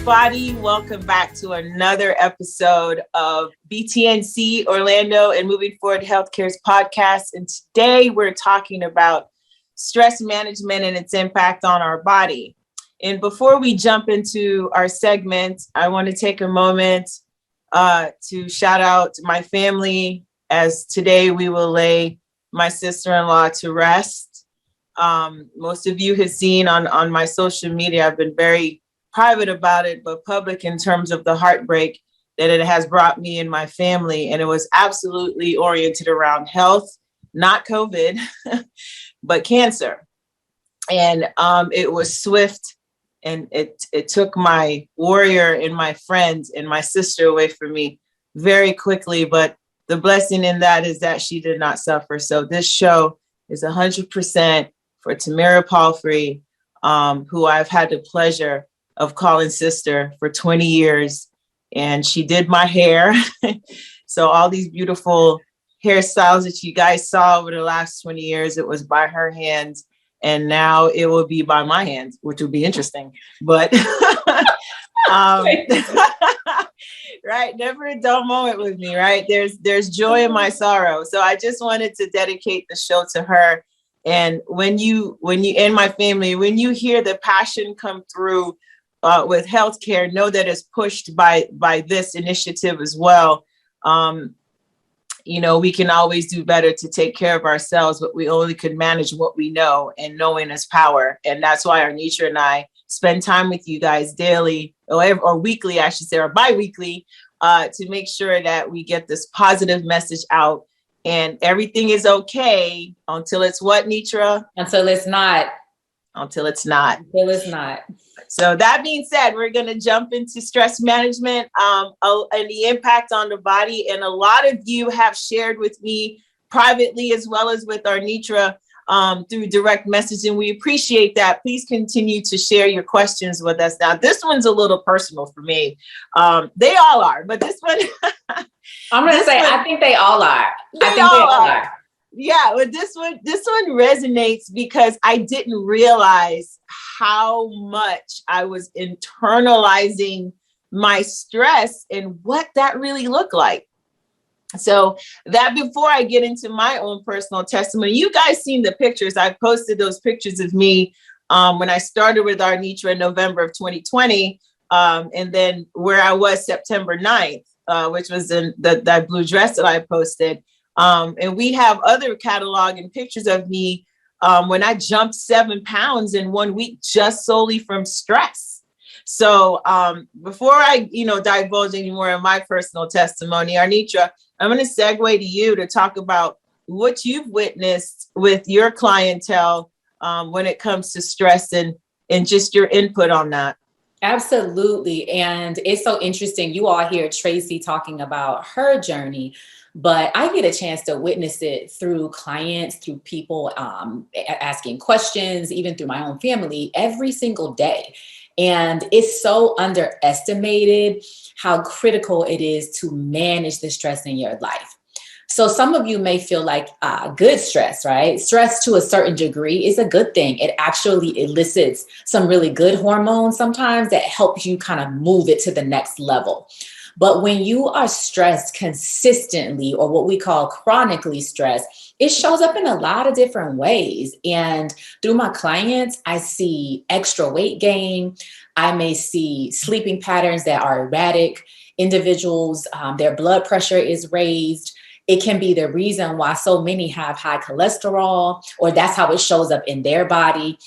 everybody. Welcome back to another episode of BTNC Orlando and Moving Forward Healthcare's podcast. And today we're talking about stress management and its impact on our body. And before we jump into our segment, I want to take a moment to shout out my family, as today we will lay my sister-in-law to rest. Most of you have seen on my social media, I've been very private about it, but public in terms of the heartbreak that it has brought me and my family. And it was absolutely oriented around health, not COVID, but cancer. And it was swift, and it took my warrior and my friends and my sister away from me very quickly. But the blessing in that is that she did not suffer. So this show is 100% for Tamara Palfrey, who I've had the pleasure of calling sister for 20 years. And she did my hair. So all these beautiful hairstyles that you guys saw over the last 20 years, it was by her hands. And now it will be by my hands, which will be interesting. But right, never a dull moment with me, right? There's joy in my sorrow. So I just wanted to dedicate the show to her. And when you and my family, when you hear the passion come through with healthcare, know that it's pushed by this initiative as well. We can always do better to take care of ourselves, but we only can manage what we know, and knowing is power. And that's why Arnetra and I spend time with you guys daily or weekly, I should say, or bi-weekly, to make sure that we get this positive message out. And everything is okay until it's what, Nitra? Until it's not. Until it's not. Until it's not. So that being said, we're going to jump into stress management and the impact on the body. And a lot of you have shared with me privately, as well as with Arnetra, through direct messaging. We appreciate that. Please continue to share your questions with us. Now, this one's a little personal for me. They all are, but this one... I'm going to say, I think they all are. I think they all are. Yeah, but this one resonates because I didn't realize how much I was internalizing my stress and what that really looked like. So that before I get into my own personal testimony, you guys seen the pictures. I posted those pictures of me when I started with Arnetra in November of 2020, and then where I was September 9th, which was in that blue dress that I posted. And we have other catalog and pictures of me when I jumped 7 pounds in 1 week, just solely from stress. So before I, divulge any more of my personal testimony, Arnetra, I'm going to segue to you to talk about what you've witnessed with your clientele when it comes to stress and just your input on that. Absolutely. And it's so interesting. You all hear Tracey talking about her journey, but I get a chance to witness it through clients, through people asking questions, even through my own family every single day. And it's so underestimated how critical it is to manage the stress in your life. So some of you may feel like good stress, right? Stress to a certain degree is a good thing. It actually elicits some really good hormones sometimes that help you kind of move it to the next level. But when you are stressed consistently, or what we call chronically stressed, it shows up in a lot of different ways. And through my clients, I see extra weight gain. I may see sleeping patterns that are erratic. Individuals, their blood pressure is raised. It can be the reason why so many have high cholesterol, or that's how it shows up in their body.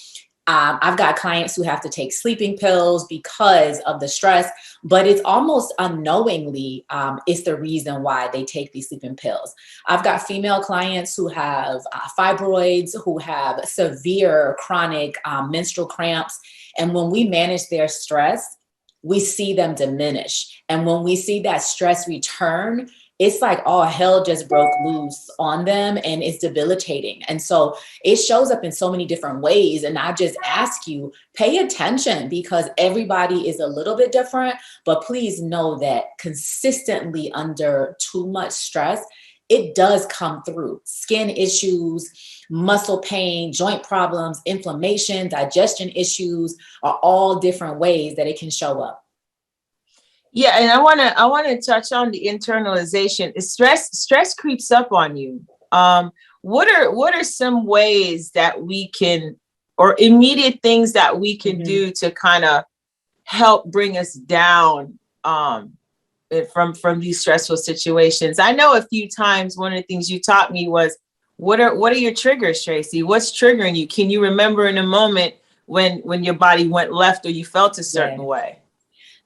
I've got clients who have to take sleeping pills because of the stress, but it's almost unknowingly it's the reason why they take these sleeping pills. I've got female clients who have fibroids, who have severe chronic menstrual cramps. And when we manage their stress, we see them diminish. And when we see that stress return, it's like all hell just broke loose on them, and it's debilitating. And so it shows up in so many different ways. And I just ask you, pay attention, because everybody is a little bit different, but please know that consistently under too much stress, it does come through. Skin issues, muscle pain, joint problems, inflammation, digestion issues are all different ways that it can show up. Yeah, and I wanna touch on the internalization. Stress creeps up on you. What are some ways that we can, or immediate things that we can do to kind of help bring us down from these stressful situations? I know a few times one of the things you taught me was, what are your triggers, Tracey? What's triggering you? Can you remember in a moment when your body went left or you felt a certain way?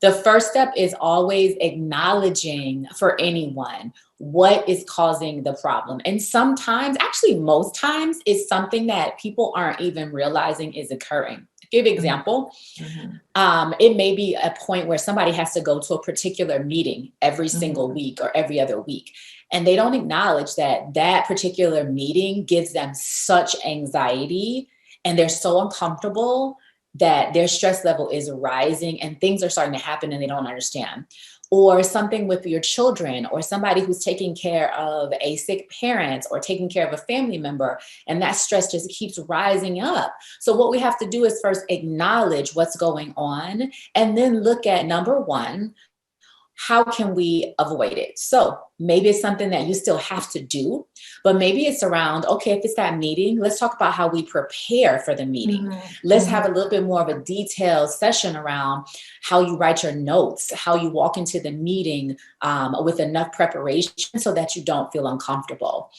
The first step is always acknowledging for anyone what is causing the problem. And sometimes, actually most times, it's something that people aren't even realizing is occurring. Give example. It may be a point where somebody has to go to a particular meeting every single week or every other week. And they don't acknowledge that that particular meeting gives them such anxiety and they're so uncomfortable that their stress level is rising and things are starting to happen and they don't understand. Or something with your children, or somebody who's taking care of a sick parent or taking care of a family member, and that stress just keeps rising up. So what we have to do is first acknowledge what's going on and then look at, number one, how can we avoid it? So maybe it's something that you still have to do, but maybe it's around, okay, if it's that meeting, let's talk about how we prepare for the meeting. Let's have a little bit more of a detailed session around how you write your notes, how you walk into the meeting with enough preparation so that you don't feel uncomfortable.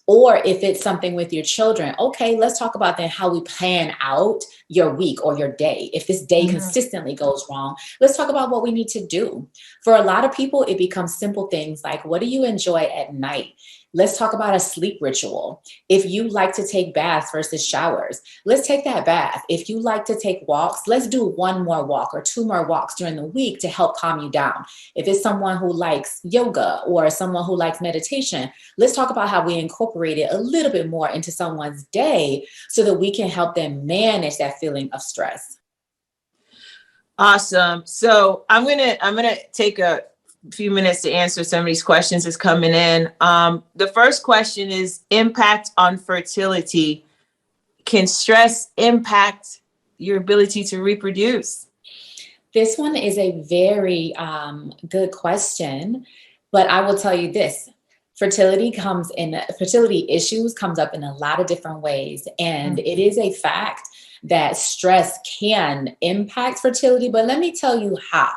Or if it's something with your children, okay, let's talk about then how we plan out your week or your day. If this day consistently goes wrong, let's talk about what we need to do. For a lot of people, it becomes simple things like, what do you enjoy at night? Let's talk about a sleep ritual. If you like to take baths versus showers, let's take that bath. If you like to take walks, let's do one more walk or two more walks during the week to help calm you down. If it's someone who likes yoga or someone who likes meditation, let's talk about how we incorporate it a little bit more into someone's day so that we can help them manage that feeling of stress. Awesome. So I'm gonna take a few minutes to answer some of these questions that's coming in. The first question is impact on fertility. Can stress impact your ability to reproduce? This one is a very good question, but I will tell you this. Fertility issues comes up in a lot of different ways. And it is a fact that stress can impact fertility, but let me tell you how.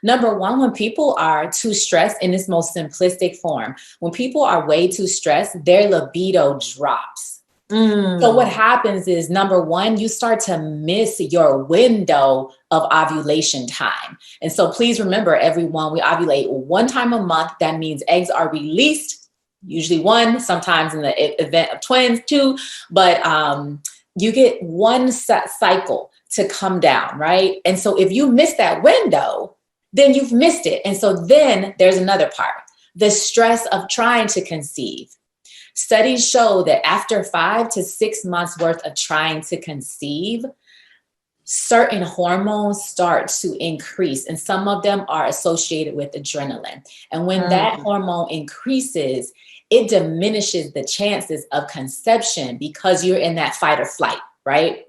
Number one, when people are too stressed in its most simplistic form, when people are way too stressed, their libido drops. So what happens is, number one, you start to miss your window of ovulation time. And so please remember, everyone, we ovulate one time a month. That means eggs are released, usually one, sometimes in the event of twins, two, but you get one cycle to come down, right? And so if you miss that window, then you've missed it. And so then there's another part, the stress of trying to conceive. Studies show that after 5 to 6 months worth of trying to conceive, certain hormones start to increase, and some of them are associated with adrenaline. And when that hormone increases, it diminishes the chances of conception because you're in that fight or flight, right?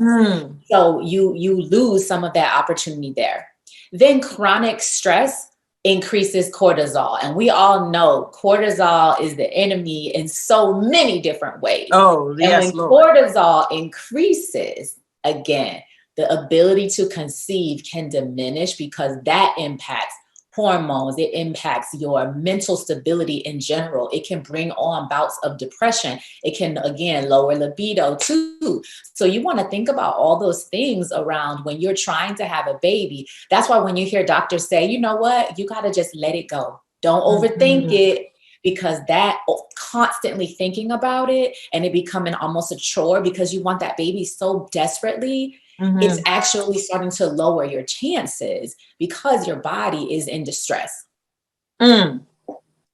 So you lose some of that opportunity there. Then chronic stress increases cortisol. And we all know cortisol is the enemy in so many different ways. Oh, yes, and when Lord. cortisol increases, again, the ability to conceive can diminish because that impacts hormones. It impacts your mental stability in general. It can bring on bouts of depression. It can, again, lower libido too. So you want to think about all those things around when you're trying to have a baby. That's why when you hear doctors say, you know what, you got to just let it go. Don't overthink it, because that constantly thinking about it and it becoming almost a chore because you want that baby so desperately, it's actually starting to lower your chances because your body is in distress.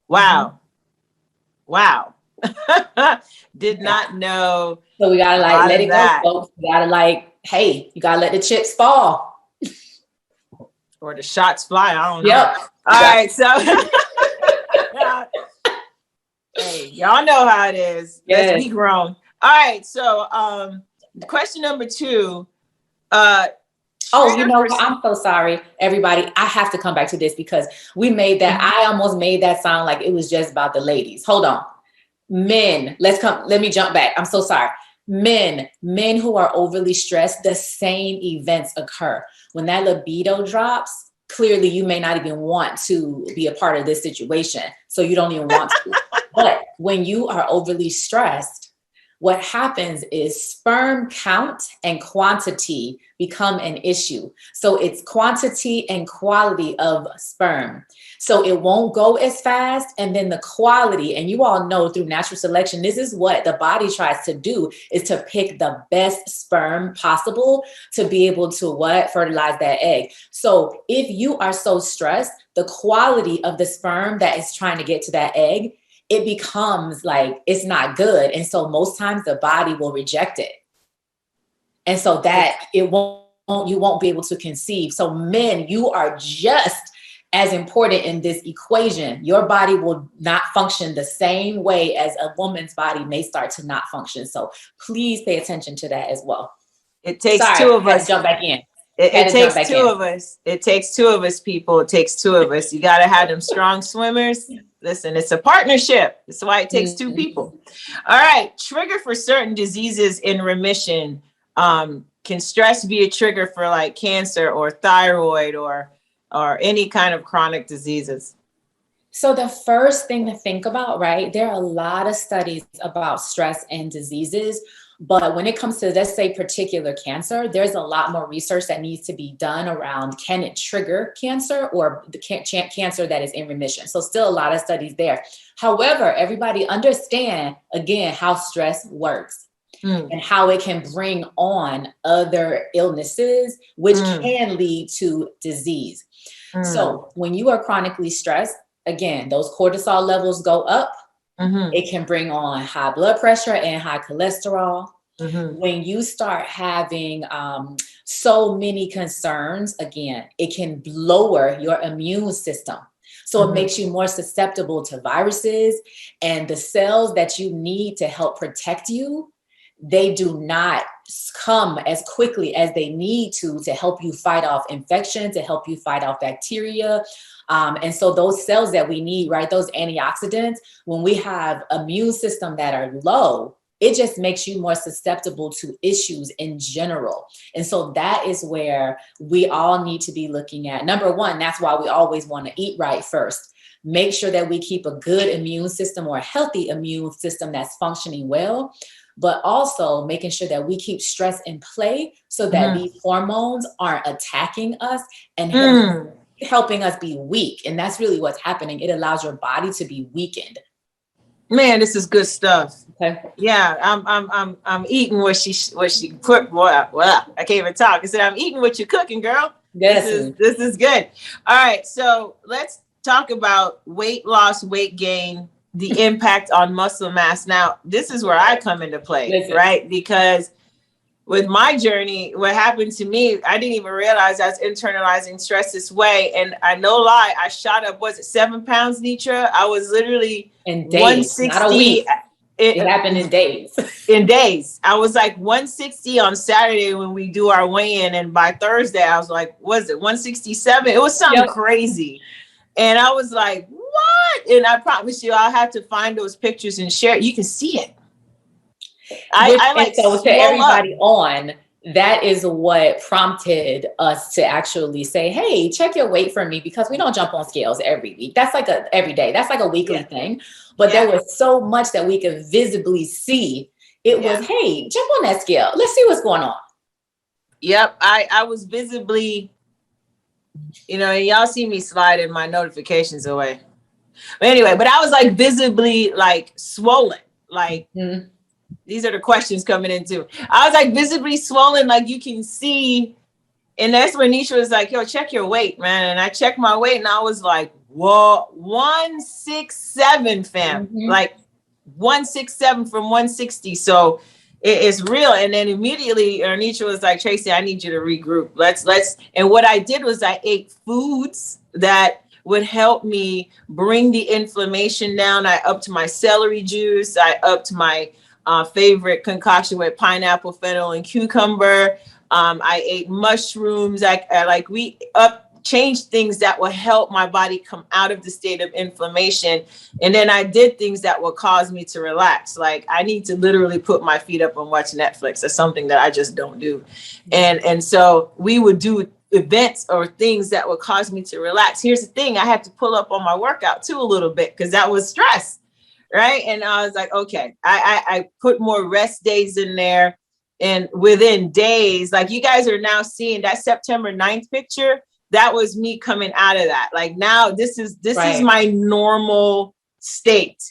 Wow. Wow. Did not know. So we gotta let it go, folks. We gotta hey, you gotta let the chips fall. Or the shots fly. I don't know. Yep. All right. So hey, y'all know how it is. Yes. Let's be grown. All right. So question number 2. Oh, I'm so sorry, everybody. I have to come back to this because we made that. I almost made that sound like it was just about the ladies. Hold on. Men, let me jump back. I'm so sorry. Men who are overly stressed, the same events occur. When that libido drops, clearly you may not even want to be a part of this situation. So you don't even want to. But when you are overly stressed, what happens is sperm count and quantity become an issue. So it's quantity and quality of sperm. So it won't go as fast. And then the quality, and you all know through natural selection, this is what the body tries to do, is to pick the best sperm possible to be able to fertilize that egg. So if you are so stressed, the quality of the sperm that is trying to get to that egg, it becomes like it's not good. And so most times the body will reject it. And so that you won't be able to conceive. So men, you are just as important in this equation. Your body will not function the same way as a woman's body may start to not function. So please pay attention to that as well. It takes two of us. Jump back in. It takes two of us. It takes two of us, people. It takes two of us. You got to have them strong swimmers. Listen, it's a partnership. That's why it takes two people. All right. Trigger for certain diseases in remission. Can stress be a trigger for like cancer or thyroid or any kind of chronic diseases? So the first thing to think about, right? There are a lot of studies about stress and diseases. But when it comes to, let's say, particular cancer, there's a lot more research that needs to be done around, can it trigger cancer or the cancer that is in remission? So still a lot of studies there. However, everybody understand, again, how stress works and how it can bring on other illnesses, which can lead to disease. So when you are chronically stressed, again, those cortisol levels go up. It can bring on high blood pressure and high cholesterol. When you start having so many concerns, again, it can lower your immune system. So it makes you more susceptible to viruses, and the cells that you need to help protect you, they do not come as quickly as they need to help you fight off infection, to help you fight off bacteria. And so those cells that we need, right, those antioxidants, when we have immune system that are low, it just makes you more susceptible to issues in general. And so that is where we all need to be looking at. Number one, that's why we always want to eat right first. Make sure that we keep a good immune system or a healthy immune system that's functioning well, but also making sure that we keep stress in play so that these hormones aren't attacking us and helping us be weak. And that's really what's happening. It allows your body to be weakened. Man, this is good stuff. Okay. Yeah, I'm eating what she cooked. Well, I can't even talk. I said, I'm eating what you're cooking, girl. Yes. This is good. All right, so let's talk about weight loss, weight gain, the impact on muscle mass. Now, this is where I come into play, right? Because with my journey, what happened to me, I didn't even realize I was internalizing stress this way. And I no lie, I shot up, 7 pounds, Nitra? I was literally in days, 160. not a week. It happened in days. In days. I was like 160 on Saturday when we do our weigh-in. And by Thursday, I was like, 167? It was something crazy. And I was like, what? And I promise you, I'll have to find those pictures and share it. You can see it. I like so to everybody on, that is what prompted us to actually say, hey, check your weight for me, because we don't jump on scales every week. That's like every day. That's like a weekly thing. But there was so much that we could visibly see. It was, hey, jump on that scale. Let's see what's going on. Yep. I was visibly, and y'all see me sliding my notifications away. But anyway, I was like visibly like swollen, like these are the questions coming in too. I was like visibly swollen, like you can see. And that's when Nisha was like, yo, check your weight, man. And I checked my weight and I was like, whoa, 167, fam. Like 167 from 160. So it's real. And then immediately Arnetra was like, Tracey, I need you to regroup. Let's. And what I did was I ate foods that would help me bring the inflammation down. I upped my celery juice. I upped my favorite concoction with pineapple, fennel, and cucumber. I ate mushrooms. We changed things that will help my body come out of the state of inflammation. And then I did things that will cause me to relax. Like I need to literally put my feet up and watch Netflix. That's something that I just don't do. And so we would do events or things that would cause me to relax. Here's the thing. I had to pull up on my workout too a little bit because that was stress. Right. And I was like, okay, I put more rest days in there. And within days, like you guys are now seeing that September 9th picture, that was me coming out of that. Like now this is my normal state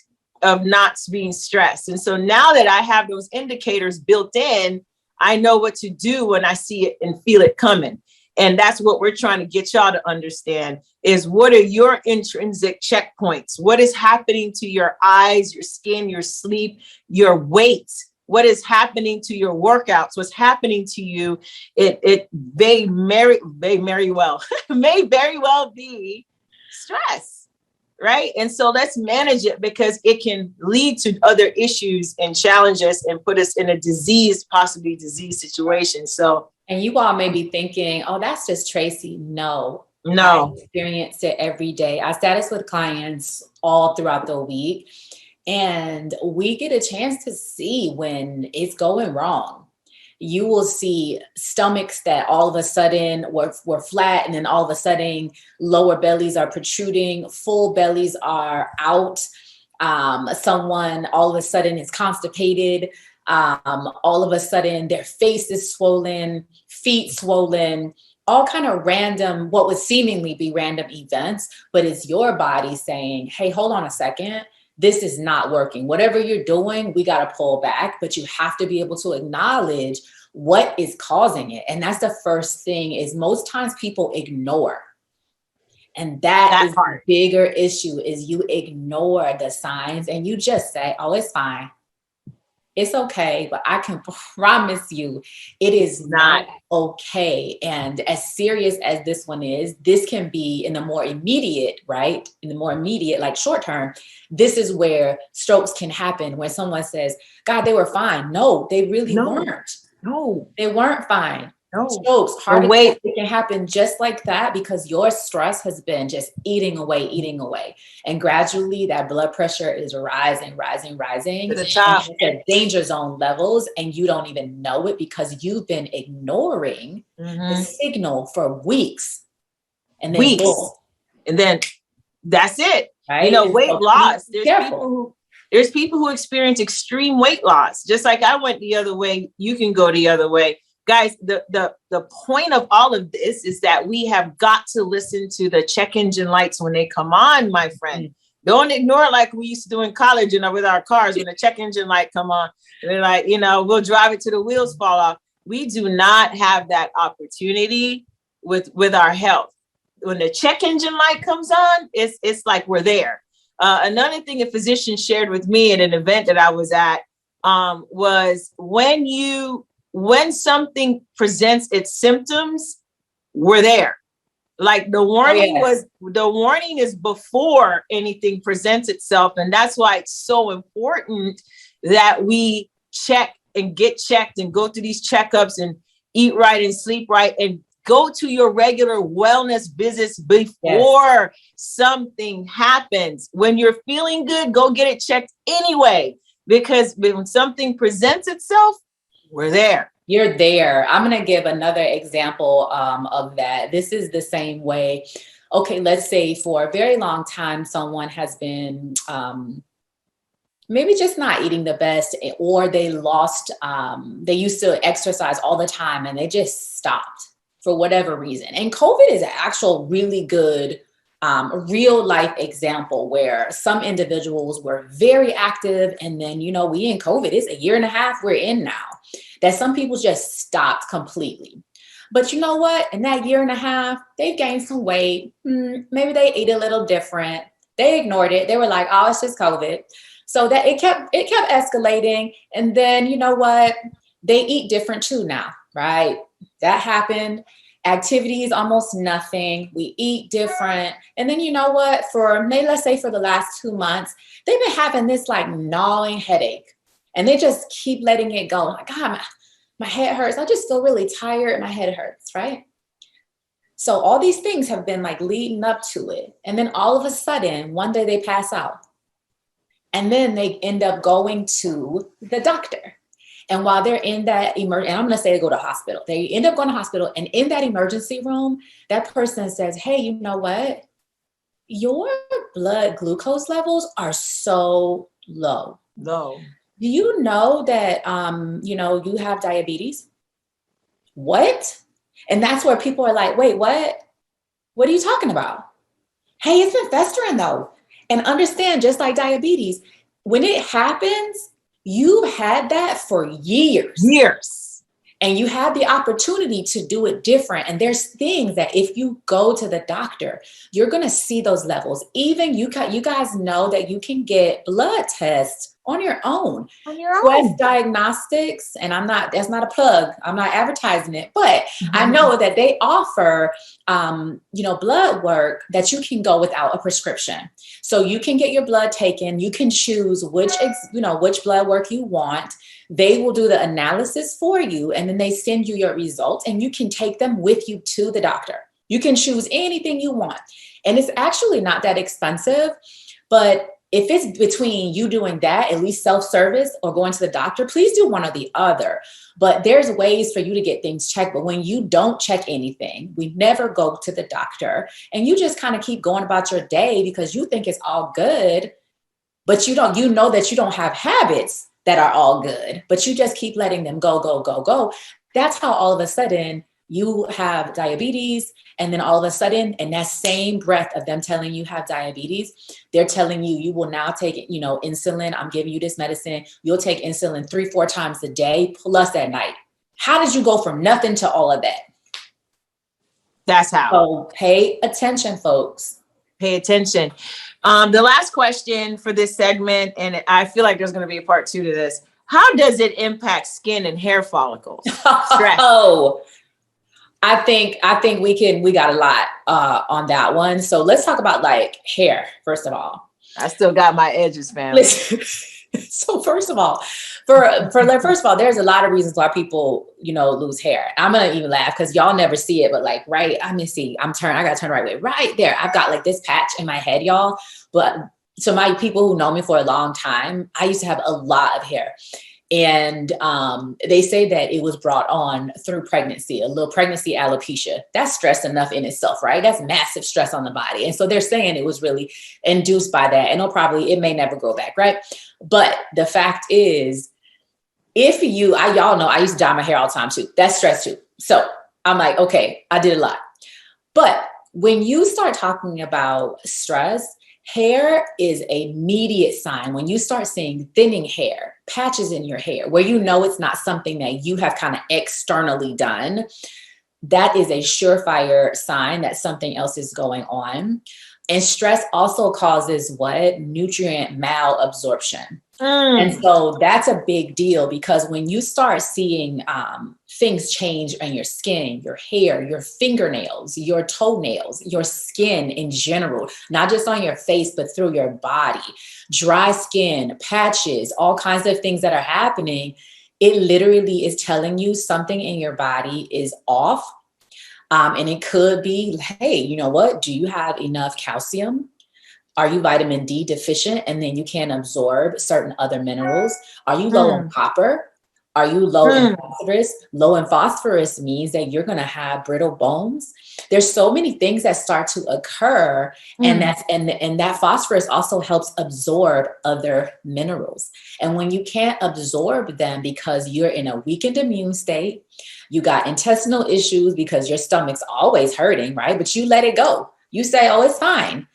of not being stressed. And so now that I have those indicators built in, I know what to do when I see it and feel it coming. And that's what we're trying to get y'all to understand is what are your intrinsic checkpoints? What is happening to your eyes, your skin, your sleep, your weight? What is happening to your workouts? What's happening to you? It may very well be stress, right? And so let's manage it because it can lead to other issues and challenges and put us in a possibly disease situation. So, and you all may be thinking, oh, that's just Tracey. No. I experience it every day. I status with clients all throughout the week. And we get a chance to see when it's going wrong. You will see stomachs that all of a sudden were flat, and then all of a sudden lower bellies are protruding, full bellies are out. Someone all of a sudden is constipated. All of a sudden their face is swollen, feet swollen, all kind of random, what would seemingly be random events, but it's your body saying, hey, hold on a second. This is not working. Whatever you're doing, we got to pull back, but you have to be able to acknowledge what is causing it. And that's the first thing is most times people ignore. And that is the bigger issue is you ignore the signs and you just say, oh, it's fine. It's okay, but I can promise you it is not okay. And as serious as this one is, this can be in the more immediate, right? In the more immediate, like short term, this is where strokes can happen when someone says, God, they were fine. No, they really weren't. No, they weren't fine. No. Strokes, heart attacks, it can happen just like that because your stress has been just eating away. And gradually that blood pressure is rising to the top at danger zone levels. And you don't even know it because you've been ignoring the signal for weeks. And then and then that's it. Right? Weight loss. There's people who experience extreme weight loss. Just like I went the other way, you can go the other way. Guys, the point of all of this is that we have got to listen to the check engine lights when they come on, my friend. Don't ignore it like we used to do in college, with our cars. When the check engine light come on, they're like, we'll drive it till the wheels fall off. We do not have that opportunity with our health. When the check engine light comes on, it's like we're there. Another thing a physician shared with me at an event that I was at was when something presents its symptoms, we're there. Like the warning is before anything presents itself. And that's why it's so important that we check and get checked and go through these checkups and eat right and sleep right and go to your regular wellness visits before something happens. When you're feeling good, go get it checked anyway, because when something presents itself, we're there. You're there. I'm going to give another example of that. This is the same way. Okay, let's say for a very long time, someone has been maybe just not eating the best, or they used to exercise all the time and they just stopped for whatever reason. And COVID is an actual really good real life example where some individuals were very active. And then, we in COVID, it's a year and a half we're in now, that some people just stopped completely. But you know what? In that year and a half, they gained some weight. Maybe they ate a little different. They ignored it. They were like, oh, it's just COVID. So that it kept escalating. And then, you know what? They eat different too now, right? That happened. Activities, almost nothing. We eat different. And then you know what? Let's say for the last 2 months, they've been having this like gnawing headache and they just keep letting it go. Like, God, My head hurts. I just feel really tired. My head hurts, right? So all these things have been like leading up to it. And then all of a sudden, one day they pass out. And then they end up going to the doctor. And while they're in that and I'm going to say they go to hospital. They end up going to hospital. And in that emergency room, that person says, hey, you know what? Your blood glucose levels are so low. Low. Do you know that, you have diabetes? What? And that's where people are like, wait, what? What are you talking about? Hey, it's been festering though. And understand, just like diabetes, when it happens, you've had that for years. And you have the opportunity to do it different. And there's things that if you go to the doctor, you're going to see those levels. Even you guys know that you can get blood tests on your own. Quest Diagnostics, and that's not a plug. I'm not advertising it, but I know that they offer, blood work that you can go without a prescription. So you can get your blood taken. You can choose which blood work you want. They will do the analysis for you, and then they send you your results, and you can take them with you to the doctor. You can choose anything you want. And it's actually not that expensive, but if it's between you doing that, at least self-service, or going to the doctor, please do one or the other. But there's ways for you to get things checked. But when you don't check anything, we never go to the doctor, and you just kind of keep going about your day because you think it's all good, but you know that you don't have habits that are all good, but you just keep letting them go. That's how all of a sudden you have diabetes. And then all of a sudden, in that same breath of them telling you have diabetes, they're telling you will now take, insulin. I'm giving you this medicine. You'll take insulin 3-4 times a day plus at night. How did you go from nothing to all of that? That's how. So pay attention, folks. Pay attention. The last question for this segment, and I feel like there's going to be a part 2 to this. How does it impact skin and hair follicles? Stress. I think we got a lot on that one. So let's talk about like hair, first of all. I still got my edges, fam. So first of all, there's a lot of reasons why people, lose hair. I'm going to even laugh because y'all never see it, but like, right. I got to turn the right way right there. I've got like this patch in my head, y'all. But so my people who know me for a long time, I used to have a lot of hair. And they say that it was brought on through pregnancy, a little pregnancy alopecia. That's stress enough in itself, right? That's massive stress on the body. And so they're saying it was really induced by that. And it may never grow back, right? But the fact is, y'all know I used to dye my hair all the time too. That's stress too. So I'm like, okay, I did a lot. But when you start talking about stress, hair is an immediate sign. When you start seeing thinning hair, patches in your hair, where it's not something that you have kind of externally done, that is a surefire sign that something else is going on. And stress also causes what? Nutrient malabsorption. And so that's a big deal, because when you start seeing things change in your skin, your hair, your fingernails, your toenails, your skin in general, not just on your face, but through your body, dry skin, patches, all kinds of things that are happening, it literally is telling you something in your body is off. And it could be, hey, you know what? Do you have enough calcium? Are you vitamin D deficient and then you can't absorb certain other minerals? Are you low in copper? Are you low in phosphorus? Low in phosphorus means that you're going to have brittle bones. There's so many things that start to occur, and that phosphorus also helps absorb other minerals. And when you can't absorb them because you're in a weakened immune state, you got intestinal issues because your stomach's always hurting, right? But you let it go. You say, oh, it's fine.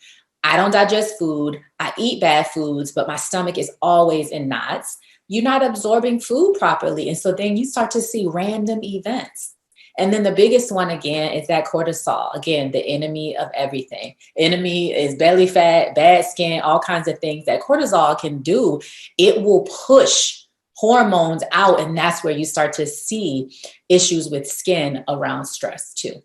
I don't digest food. I eat bad foods, but my stomach is always in knots. You're not absorbing food properly. And so then you start to see random events. And then the biggest one, again, is that cortisol. Again, the enemy of everything. Enemy is belly fat, bad skin, all kinds of things that cortisol can do. It will push hormones out. And that's where you start to see issues with skin around stress too.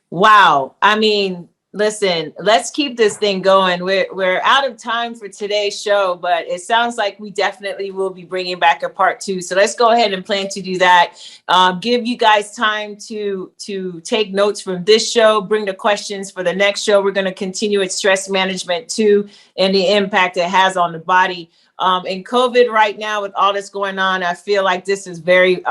Wow. I mean, Listen, let's keep this thing going. We're out of time for today's show, but it sounds like we definitely will be bringing back a part 2. So let's go ahead and plan to do that. Give you guys time to take notes from this show, bring the questions for the next show. We're going to continue with stress management too, and the impact it has on the body. In COVID right now, with all that's going on, I feel like this is very,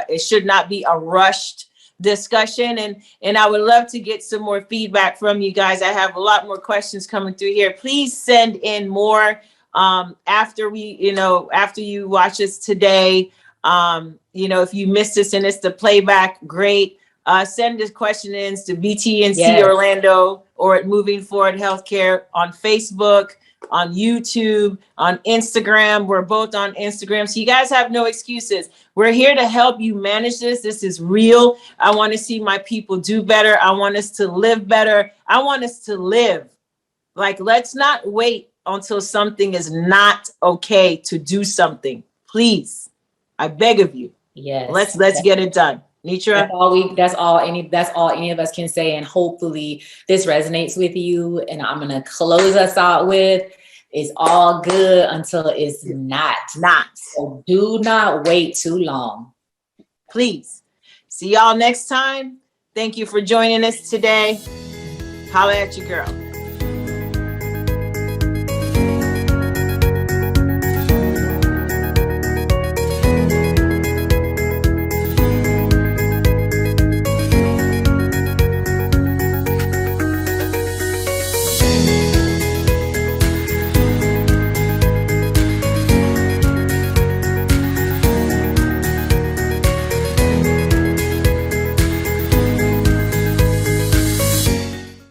it should not be a rushed discussion, and I would love to get some more feedback from you guys. I have a lot more questions coming through here. Please send in more after you watch us today. If you missed us and it's the playback, great. Send this question in to BTNC Yes. Orlando or at Moving Forward Healthcare on Facebook, on YouTube, on Instagram. We're both on Instagram. So you guys have no excuses. We're here to help you manage this. This is real. I want to see my people do better. I want us to live better. I want us to live. Like, let's not wait until something is not okay to do something. Please, I beg of you. Yes. Let's get it done. Nitra? That's all any of us can say. And hopefully this resonates with you. And I'm going to close us out with, it's all good until it's not. So do not wait too long. Please. See y'all next time. Thank you for joining us today. Holla at your girl.